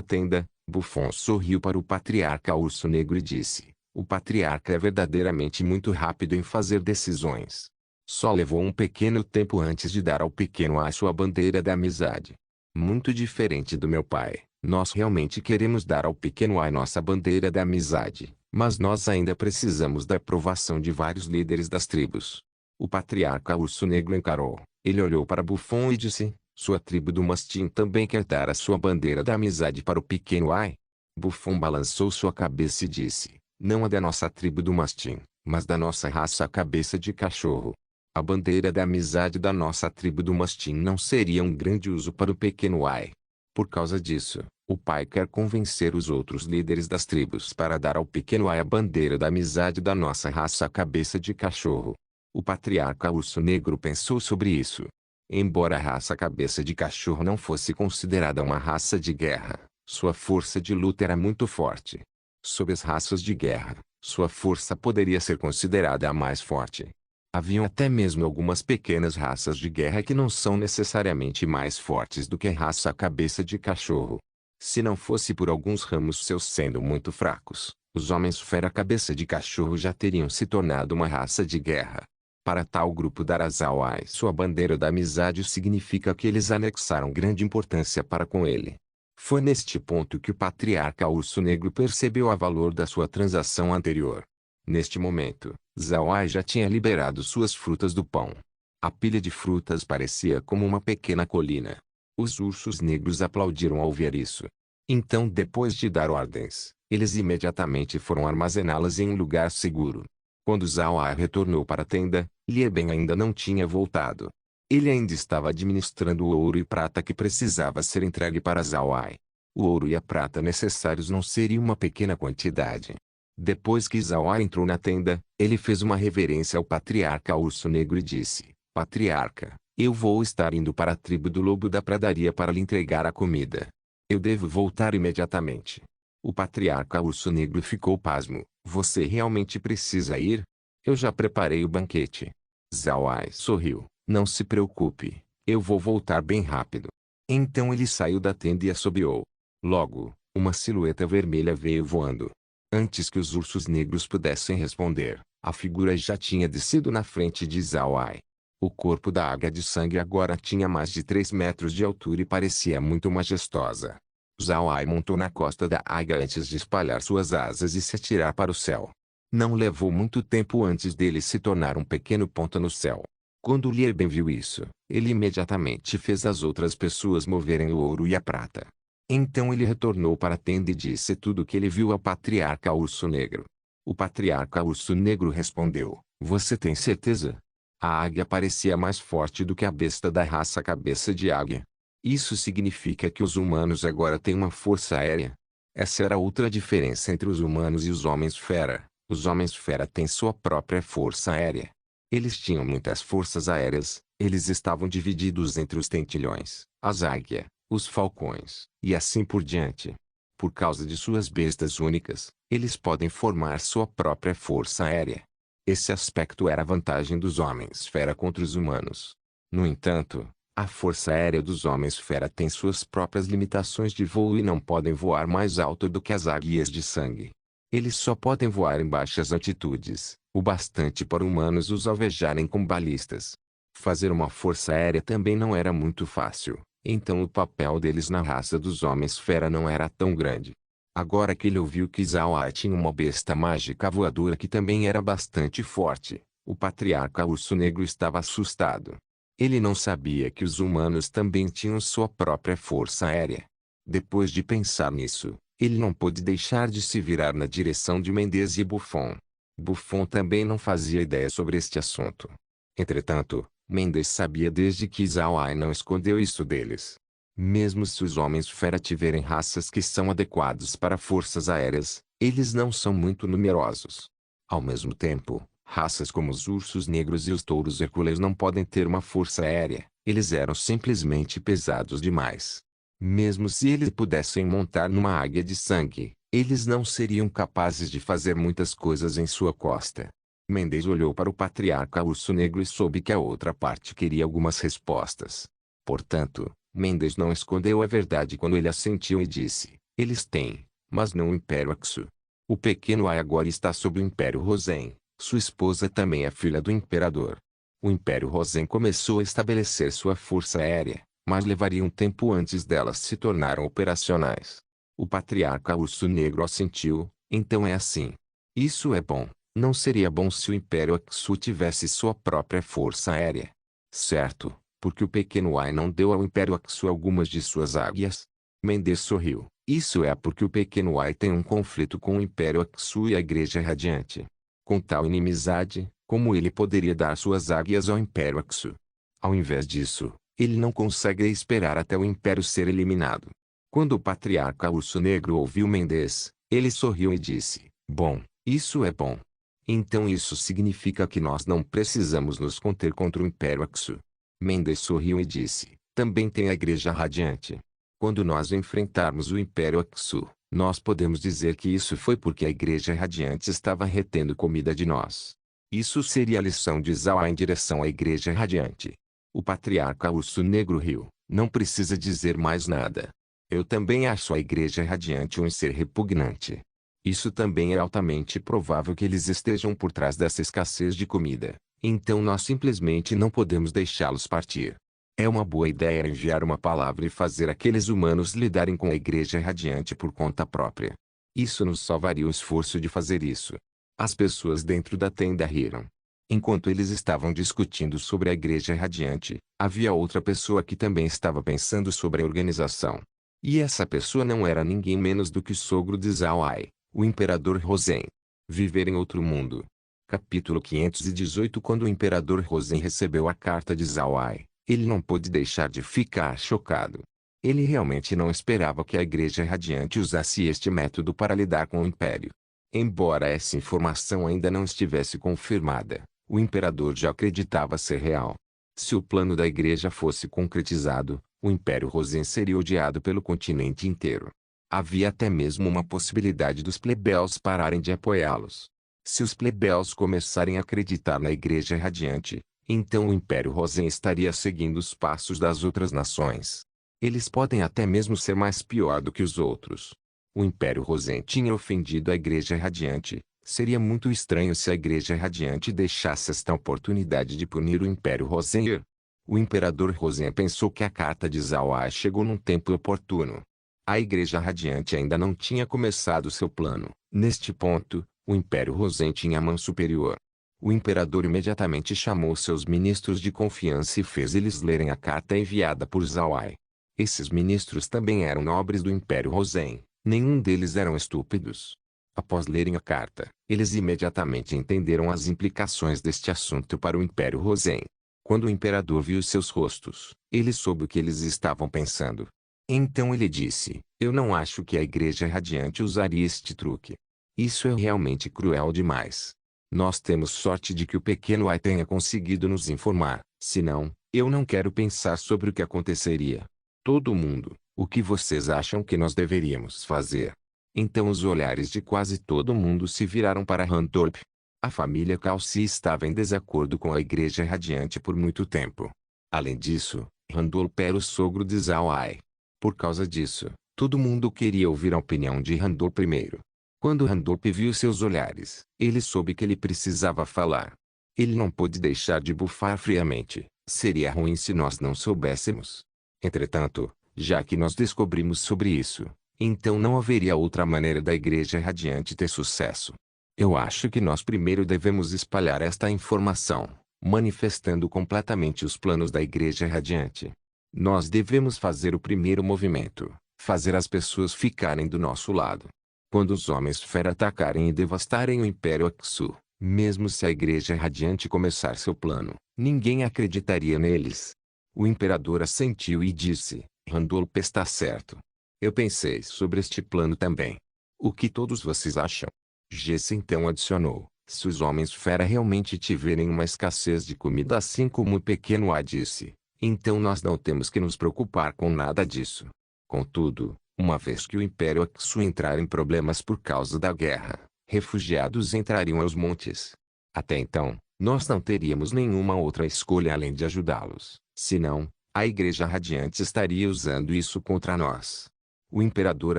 tenda, Buffon sorriu para o patriarca Urso Negro e disse: o patriarca é verdadeiramente muito rápido em fazer decisões. Só levou um pequeno tempo antes de dar ao pequeno Ai sua bandeira da amizade. Muito diferente do meu pai. Nós realmente queremos dar ao pequeno Ai nossa bandeira da amizade, mas nós ainda precisamos da aprovação de vários líderes das tribos. O patriarca Urso Negro encarou. Ele olhou para Buffon e disse: sua tribo do Mastim também quer dar a sua bandeira da amizade para o pequeno Ai? Buffon balançou sua cabeça e disse: não a da nossa tribo do Mastim, mas da nossa raça cabeça de cachorro. A bandeira da amizade da nossa tribo do Mastim não seria um grande uso para o pequeno Ai. Por causa disso, o pai quer convencer os outros líderes das tribos para dar ao pequeno Ai a bandeira da amizade da nossa raça cabeça de cachorro. O patriarca Urso Negro pensou sobre isso. Embora a raça cabeça de cachorro não fosse considerada uma raça de guerra, sua força de luta era muito forte. Sob as raças de guerra, sua força poderia ser considerada a mais forte. Haviam até mesmo algumas pequenas raças de guerra que não são necessariamente mais fortes do que a raça cabeça de cachorro. Se não fosse por alguns ramos seus sendo muito fracos, os homens fera cabeça de cachorro já teriam se tornado uma raça de guerra. Para tal grupo dar a Zawai sua bandeira da amizade significa que eles anexaram grande importância para com ele. Foi neste ponto que o patriarca Urso Negro percebeu o valor da sua transação anterior. Neste momento, Zawai já tinha liberado suas frutas do pão. A pilha de frutas parecia como uma pequena colina. Os ursos negros aplaudiram ao ver isso. Então, depois de dar ordens, eles imediatamente foram armazená-las em um lugar seguro. Quando Zawai retornou para a tenda, Lieben ainda não tinha voltado. Ele ainda estava administrando o ouro e prata que precisava ser entregue para Zawai. O ouro e a prata necessários não seriam uma pequena quantidade. Depois que Zawai entrou na tenda, ele fez uma reverência ao patriarca Urso Negro e disse: Patriarca, eu vou estar indo para a tribo do Lobo da Pradaria para lhe entregar a comida. Eu devo voltar imediatamente. O patriarca Urso Negro ficou pasmo. Você realmente precisa ir? Eu já preparei o banquete. Zawai sorriu. Não se preocupe, eu vou voltar bem rápido. Então ele saiu da tenda e assobiou. Logo, uma silhueta vermelha veio voando. Antes que os ursos negros pudessem responder, a figura já tinha descido na frente de Zawai. O corpo da águia de sangue agora tinha mais de 3 metros de altura e parecia muito majestosa. Zawai montou na costa da águia antes de espalhar suas asas e se atirar para o céu. Não levou muito tempo antes dele se tornar um pequeno ponto no céu. Quando Lieben viu isso, ele imediatamente fez as outras pessoas moverem o ouro e a prata. Então ele retornou para a tenda e disse tudo o que ele viu ao patriarca Urso Negro. O patriarca Urso Negro respondeu: Você tem certeza? A águia parecia mais forte do que a besta da raça cabeça de águia. Isso significa que os humanos agora têm uma força aérea. Essa era outra diferença entre os humanos e os homens-fera. Os homens-fera têm sua própria força aérea. Eles tinham muitas forças aéreas, eles estavam divididos entre os tentilhões, as águias, os falcões, e assim por diante. Por causa de suas bestas únicas, eles podem formar sua própria força aérea. Esse aspecto era a vantagem dos homens-fera contra os humanos. No entanto, a força aérea dos homens-fera tem suas próprias limitações de voo e não podem voar mais alto do que as águias de sangue. Eles só podem voar em baixas altitudes, o bastante para humanos os alvejarem com balistas. Fazer uma força aérea também não era muito fácil, então o papel deles na raça dos homens-fera não era tão grande. Agora que ele ouviu que Zawai tinha uma besta mágica voadora que também era bastante forte, o patriarca Urso Negro estava assustado. Ele não sabia que os humanos também tinham sua própria força aérea. Depois de pensar nisso, ele não pôde deixar de se virar na direção de Mendes e Buffon. Buffon também não fazia ideia sobre este assunto. Entretanto, Mendes sabia desde que Zawai não escondeu isso deles. Mesmo se os homens-fera tiverem raças que são adequadas para forças aéreas, eles não são muito numerosos. Ao mesmo tempo, raças como os ursos negros e os touros hercules não podem ter uma força aérea, eles eram simplesmente pesados demais. Mesmo se eles pudessem montar numa águia de sangue, eles não seriam capazes de fazer muitas coisas em sua costa. Mendes olhou para o patriarca Urso Negro e soube que a outra parte queria algumas respostas. Portanto, Mendes não escondeu a verdade quando ele assentiu e disse: Eles têm, mas não o Império Aksu. O pequeno Ai agora está sob o Império Rosen. Sua esposa também é filha do imperador. O Império Rosen começou a estabelecer sua força aérea, mas levaria um tempo antes delas se tornaram operacionais. O patriarca Urso Negro assentiu: Então é assim. Isso é bom. Não seria bom se o Império Aksu tivesse sua própria força aérea. Certo, porque o pequeno Ai não deu ao Império Aksu algumas de suas águias? Mendes sorriu. Isso é porque o pequeno Ai tem um conflito com o Império Aksu e a Igreja Radiante. Com tal inimizade, como ele poderia dar suas águias ao Império Aksu? Ao invés disso, ele não consegue esperar até o Império ser eliminado. Quando o patriarca Urso Negro ouviu Mendes, ele sorriu e disse: Bom, isso é bom. Então isso significa que nós não precisamos nos conter contra o Império Aksu. Mendes sorriu e disse: Também tem a Igreja Radiante. Quando nós enfrentarmos o Império Aksu, nós podemos dizer que isso foi porque a Igreja Radiante estava retendo comida de nós. Isso seria a lição de Zawai em direção à Igreja Radiante. O patriarca Urso Negro riu. Não precisa dizer mais nada. Eu também acho a Igreja Radiante um ser repugnante. Isso também é altamente provável que eles estejam por trás dessa escassez de comida. Então nós simplesmente não podemos deixá-los partir. É uma boa ideia enviar uma palavra e fazer aqueles humanos lidarem com a Igreja Radiante por conta própria. Isso nos salvaria o esforço de fazer isso. As pessoas dentro da tenda riram. Enquanto eles estavam discutindo sobre a Igreja Radiante, havia outra pessoa que também estava pensando sobre a organização. E essa pessoa não era ninguém menos do que o sogro de Zhao Ai, o Imperador Rozen. Viver em outro mundo. Capítulo 518. Quando o Imperador Rozen recebeu a carta de Zhao Ai, ele não pôde deixar de ficar chocado. Ele realmente não esperava que a Igreja Radiante usasse este método para lidar com o Império. Embora essa informação ainda não estivesse confirmada, o Imperador já acreditava ser real. Se o plano da Igreja fosse concretizado, o Império Rozen seria odiado pelo continente inteiro. Havia até mesmo uma possibilidade dos plebeus pararem de apoiá-los. Se os plebeus começarem a acreditar na Igreja Radiante, então o Império Rozen estaria seguindo os passos das outras nações. Eles podem até mesmo ser mais pior do que os outros. O Império Rozen tinha ofendido a Igreja Radiante. Seria muito estranho se a Igreja Radiante deixasse esta oportunidade de punir o Império Rozen. O Imperador Rozen pensou que a carta de Zhao Ai chegou num tempo oportuno. A Igreja Radiante ainda não tinha começado seu plano. Neste ponto, o Império Rozen tinha a mão superior. O Imperador imediatamente chamou seus ministros de confiança e fez eles lerem a carta enviada por Zhao Ai. Esses ministros também eram nobres do Império Rozen. Nenhum deles eram estúpidos. Após lerem a carta, eles imediatamente entenderam as implicações deste assunto para o Império Rozen. Quando o Imperador viu seus rostos, ele soube o que eles estavam pensando. Então ele disse: "Eu não acho que a Igreja Radiante usaria este truque. Isso é realmente cruel demais. Nós temos sorte de que o pequeno Ai tenha conseguido nos informar, senão, eu não quero pensar sobre o que aconteceria. Todo mundo, o que vocês acham que nós deveríamos fazer?" Então os olhares de quase todo mundo se viraram para Randolph. A família Calci estava em desacordo com a Igreja Radiante por muito tempo. Além disso, Randolph era o sogro de Zhao Ai. Por causa disso, todo mundo queria ouvir a opinião de Randolph primeiro. Quando Randolph viu seus olhares, ele soube que ele precisava falar. Ele não pôde deixar de bufar friamente. Seria ruim se nós não soubéssemos. Entretanto, já que nós descobrimos sobre isso, então não haveria outra maneira da Igreja Radiante ter sucesso. Eu acho que nós primeiro devemos espalhar esta informação, manifestando completamente os planos da Igreja Radiante. Nós devemos fazer o primeiro movimento, fazer as pessoas ficarem do nosso lado. Quando os Homens-Fera atacarem e devastarem o Império Aksu, mesmo se a Igreja Radiante começar seu plano, ninguém acreditaria neles. O Imperador assentiu e disse: "Randolph está certo. Eu pensei sobre este plano também. O que todos vocês acham?" Jesse então adicionou: "Se os Homens-Fera realmente tiverem uma escassez de comida assim como o pequeno A disse, então nós não temos que nos preocupar com nada disso. Contudo, uma vez que o Império Aksu entrar em problemas por causa da guerra, refugiados entrariam aos montes. Até então, nós não teríamos nenhuma outra escolha além de ajudá-los, senão, a Igreja Radiante estaria usando isso contra nós." O Imperador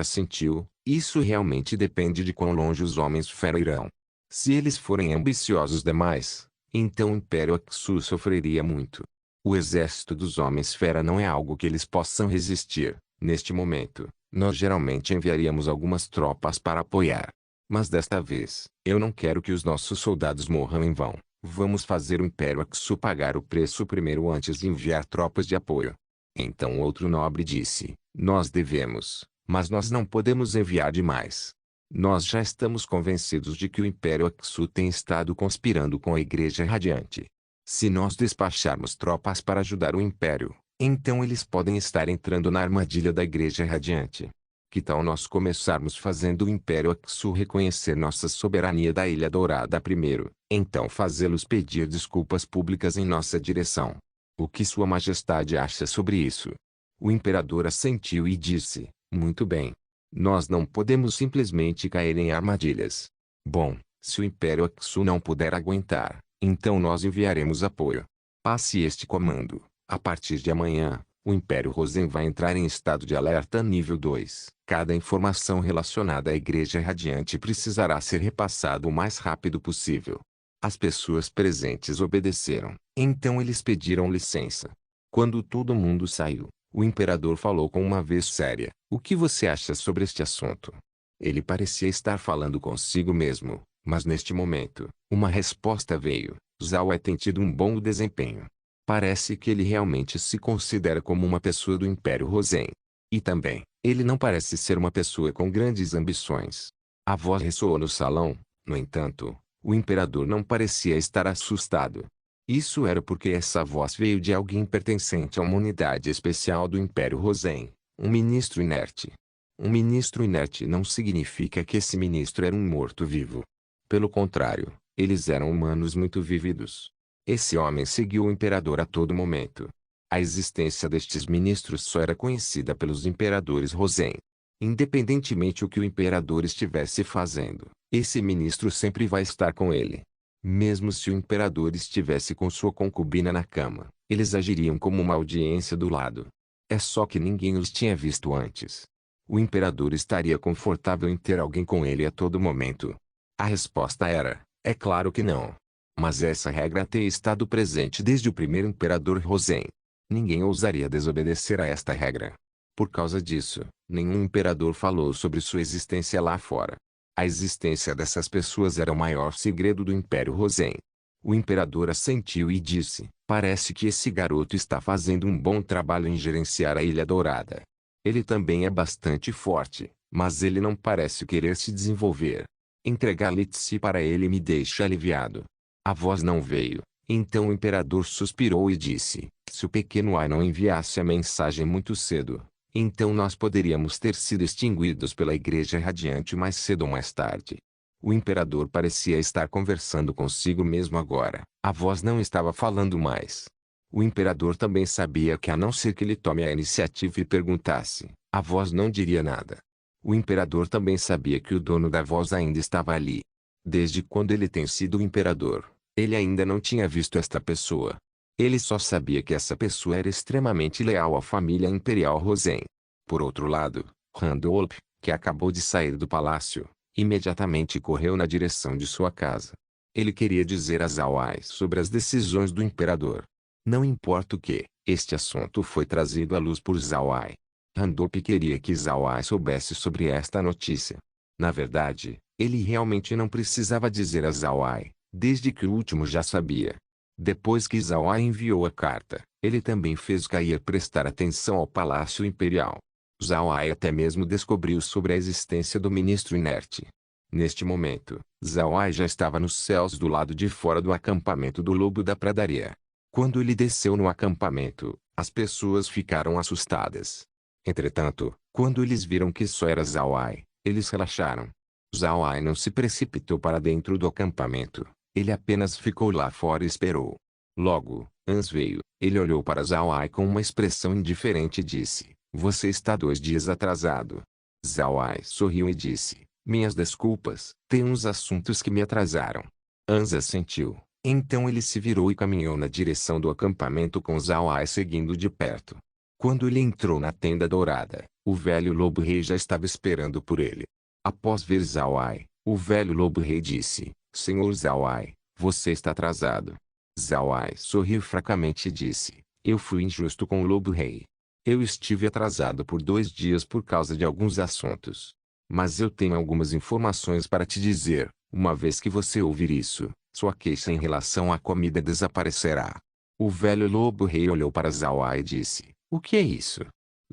assentiu: "Isso realmente depende de quão longe os Homens-Fera irão. Se eles forem ambiciosos demais, então o Império Aksu sofreria muito. O exército dos Homens-Fera não é algo que eles possam resistir. Neste momento, nós geralmente enviaríamos algumas tropas para apoiar. Mas desta vez, eu não quero que os nossos soldados morram em vão. Vamos fazer o Império Aksu pagar o preço primeiro antes de enviar tropas de apoio." Então outro nobre disse: "Nós devemos, mas nós não podemos enviar demais. Nós já estamos convencidos de que o Império Aksu tem estado conspirando com a Igreja Radiante. Se nós despacharmos tropas para ajudar o Império, então eles podem estar entrando na armadilha da Igreja Radiante. Que tal nós começarmos fazendo o Império Aksu reconhecer nossa soberania da Ilha Dourada primeiro, então fazê-los pedir desculpas públicas em nossa direção? O que Sua Majestade acha sobre isso?" O Imperador assentiu e disse: "Muito bem. Nós não podemos simplesmente cair em armadilhas. Bom, se o Império Aksu não puder aguentar, então nós enviaremos apoio. Passe este comando. A partir de amanhã, o Império Rozen vai entrar em estado de alerta nível 2. Cada informação relacionada à Igreja Radiante precisará ser repassada o mais rápido possível. As pessoas presentes obedeceram. Então eles pediram licença. Quando todo mundo saiu, o imperador falou com uma voz séria: "O que você acha sobre este assunto?" Ele parecia estar falando consigo mesmo, mas neste momento, uma resposta veio: "Zhao Ai tem tido um bom desempenho. Parece que ele realmente se considera como uma pessoa do Império Rosen. E também, ele não parece ser uma pessoa com grandes ambições." A voz ressoou no salão. No entanto, o imperador não parecia estar assustado. Isso era porque essa voz veio de alguém pertencente a uma unidade especial do Império Rosen, um ministro inerte. Um ministro inerte não significa que esse ministro era um morto-vivo. Pelo contrário, eles eram humanos muito vívidos. Esse homem seguiu o imperador a todo momento. A existência destes ministros só era conhecida pelos imperadores Rosen. Independentemente o que o imperador estivesse fazendo, esse ministro sempre vai estar com ele. Mesmo se o imperador estivesse com sua concubina na cama, eles agiriam como uma audiência do lado. É só que ninguém os tinha visto antes. O imperador estaria confortável em ter alguém com ele a todo momento? A resposta era: é claro que não. Mas essa regra tem estado presente desde o primeiro imperador Rosen. Ninguém ousaria desobedecer a esta regra. Por causa disso, nenhum imperador falou sobre sua existência lá fora. A existência dessas pessoas era o maior segredo do Império Rosen. O imperador assentiu e disse: "Parece que esse garoto está fazendo um bom trabalho em gerenciar a Ilha Dourada. Ele também é bastante forte, mas ele não parece querer se desenvolver. Entregar Litsi para ele me deixa aliviado." A voz não veio. Então o imperador suspirou e disse: "Se o pequeno Ai não enviasse a mensagem muito cedo, então nós poderíamos ter sido extinguidos pela Igreja Radiante mais cedo ou mais tarde." O imperador parecia estar conversando consigo mesmo agora. A voz não estava falando mais. O imperador também sabia que a não ser que ele tome a iniciativa e perguntasse, a voz não diria nada. O imperador também sabia que o dono da voz ainda estava ali. Desde quando ele tem sido o imperador, ele ainda não tinha visto esta pessoa. Ele só sabia que essa pessoa era extremamente leal à família imperial Rosen. Por outro lado, Randolph, que acabou de sair do palácio, imediatamente correu na direção de sua casa. Ele queria dizer a Zhao Ai sobre as decisões do imperador. Não importa o que, este assunto foi trazido à luz por Zhao Ai. Randolph queria que Zhao Ai soubesse sobre esta notícia. Na verdade, ele realmente não precisava dizer a Zhao Ai, desde que o último já sabia. Depois que Zhao Ai enviou a carta, ele também fez Kair prestar atenção ao Palácio Imperial. Zhao Ai até mesmo descobriu sobre a existência do ministro inerte. Neste momento, Zhao Ai já estava nos céus do lado de fora do acampamento do Lobo da Pradaria. Quando ele desceu no acampamento, as pessoas ficaram assustadas. Entretanto, quando eles viram que só era Zhao Ai, eles relaxaram. Zhao Ai não se precipitou para dentro do acampamento. Ele apenas ficou lá fora e esperou. Logo, Ans veio. Ele olhou para Zhao Ai com uma expressão indiferente e disse: "Você está 2 dias atrasado." Zhao Ai sorriu e disse: "Minhas desculpas, tem uns assuntos que me atrasaram." Ans assentiu. Então ele se virou e caminhou na direção do acampamento com Zhao Ai seguindo de perto. Quando ele entrou na tenda dourada, o velho lobo-rei já estava esperando por ele. Após ver Zhao Ai, o velho lobo-rei disse: "Senhor Zhao Ai, você está atrasado." Zhao Ai sorriu fracamente e disse: "Eu fui injusto com o lobo-rei. Eu estive atrasado por 2 dias por causa de alguns assuntos. Mas eu tenho algumas informações para te dizer. Uma vez que você ouvir isso, sua queixa em relação à comida desaparecerá." O velho lobo-rei olhou para Zhao Ai e disse: "O que é isso?"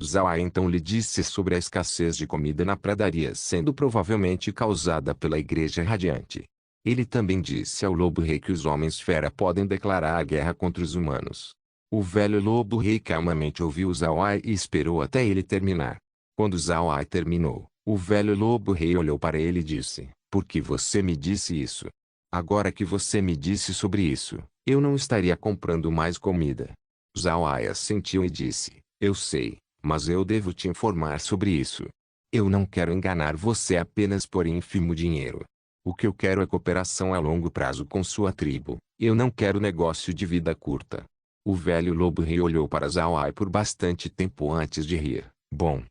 Zhao Ai então lhe disse sobre a escassez de comida na pradaria sendo provavelmente causada pela Igreja Radiante. Ele também disse ao lobo-rei que os homens-fera podem declarar a guerra contra os humanos. O velho lobo-rei calmamente ouviu Zhao Ai e esperou até ele terminar. Quando Zhao Ai terminou, o velho lobo-rei olhou para ele e disse: "Por que você me disse isso? Agora que você me disse sobre isso, eu não estaria comprando mais comida." Zhao Ai assentiu e disse: "Eu sei, mas eu devo te informar sobre isso. Eu não quero enganar você apenas por ínfimo dinheiro. O que eu quero é cooperação a longo prazo com sua tribo. Eu não quero negócio de vida curta." O velho lobo-rei olhou para Zhao Ai por bastante tempo antes de rir. Bom.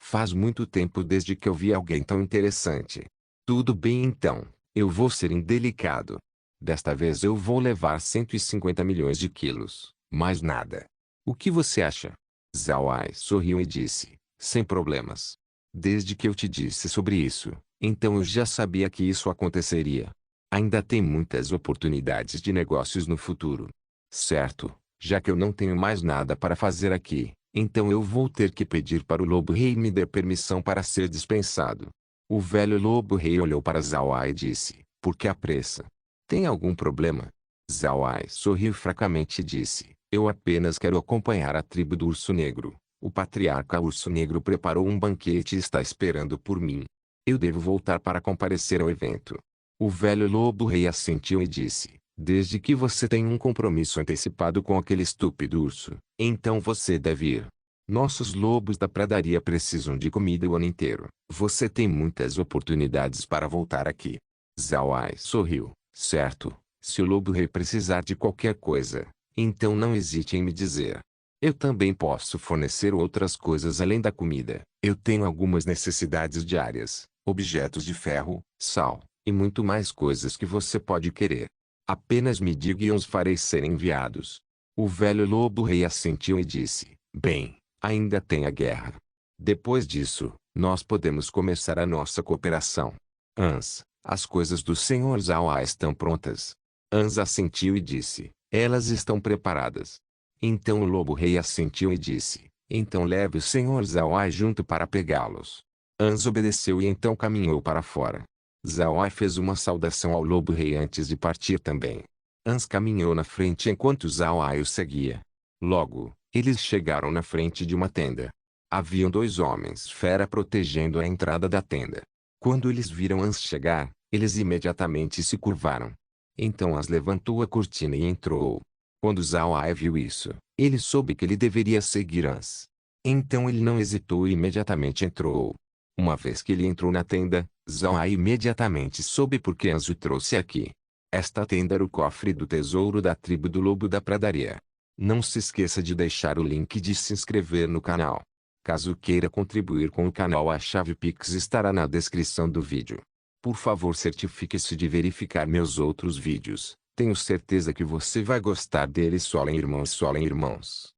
Faz muito tempo desde que eu vi alguém tão interessante. Tudo bem então, eu vou ser indelicado. Desta vez eu vou levar 150 milhões de quilos, mais nada. O que você acha? Zhao Ai sorriu e disse, sem problemas. Desde que eu te disse sobre isso, então eu já sabia que isso aconteceria. Ainda tem muitas oportunidades de negócios no futuro. Certo, já que eu não tenho mais nada para fazer aqui, então eu vou ter que pedir para o Lobo-Rei me dê permissão para ser dispensado. O velho Lobo-Rei olhou para Zhao Ai e disse, por que a pressa? Tem algum problema? Zhao Ai sorriu fracamente e disse, eu apenas quero acompanhar a tribo do Urso Negro. O patriarca Urso Negro preparou um banquete e está esperando por mim. Eu devo voltar para comparecer ao evento. O velho Lobo-Rei assentiu e disse, desde que você tem um compromisso antecipado com aquele estúpido urso, então você deve ir. Nossos lobos da pradaria precisam de comida o ano inteiro. Você tem muitas oportunidades para voltar aqui. Zhao Ai sorriu, certo, se o Lobo-Rei precisar de qualquer coisa, então não hesite em me dizer. Eu também posso fornecer outras coisas além da comida. Eu tenho algumas necessidades diárias, objetos de ferro, sal, e muito mais coisas que você pode querer. Apenas me diga e os farei serem enviados. O velho Lobo-Rei assentiu e disse, bem, ainda tem a guerra. Depois disso, nós podemos começar a nossa cooperação. As coisas do Sr. Zhao Ai estão prontas. Assentiu e disse, elas estão preparadas. Então o Lobo-Rei assentiu e disse, então leve o Sr. Zhao Ai junto para pegá-los. Obedeceu e então caminhou para fora. Zhao Ai fez uma saudação ao Lobo-Rei antes de partir também. Caminhou na frente enquanto Zhao Ai o seguia. Logo, eles chegaram na frente de uma tenda. Haviam dois homens fera protegendo a entrada da tenda. Quando eles viram chegar, eles imediatamente se curvaram. Então levantou a cortina e entrou. Quando Zhao Ai viu isso, ele soube que ele deveria seguir Então ele não hesitou e imediatamente entrou. Uma vez que ele entrou na tenda, Zhao Ai imediatamente soube por que o trouxe aqui. Esta tenda era o cofre do tesouro da tribo do Lobo da Pradaria. Não se esqueça de deixar o link e de se inscrever no canal. Caso queira contribuir com o canal, a chave Pix estará na descrição do vídeo. Por favor, certifique-se de verificar meus outros vídeos. Tenho certeza que você vai gostar deles. Solem irmãos.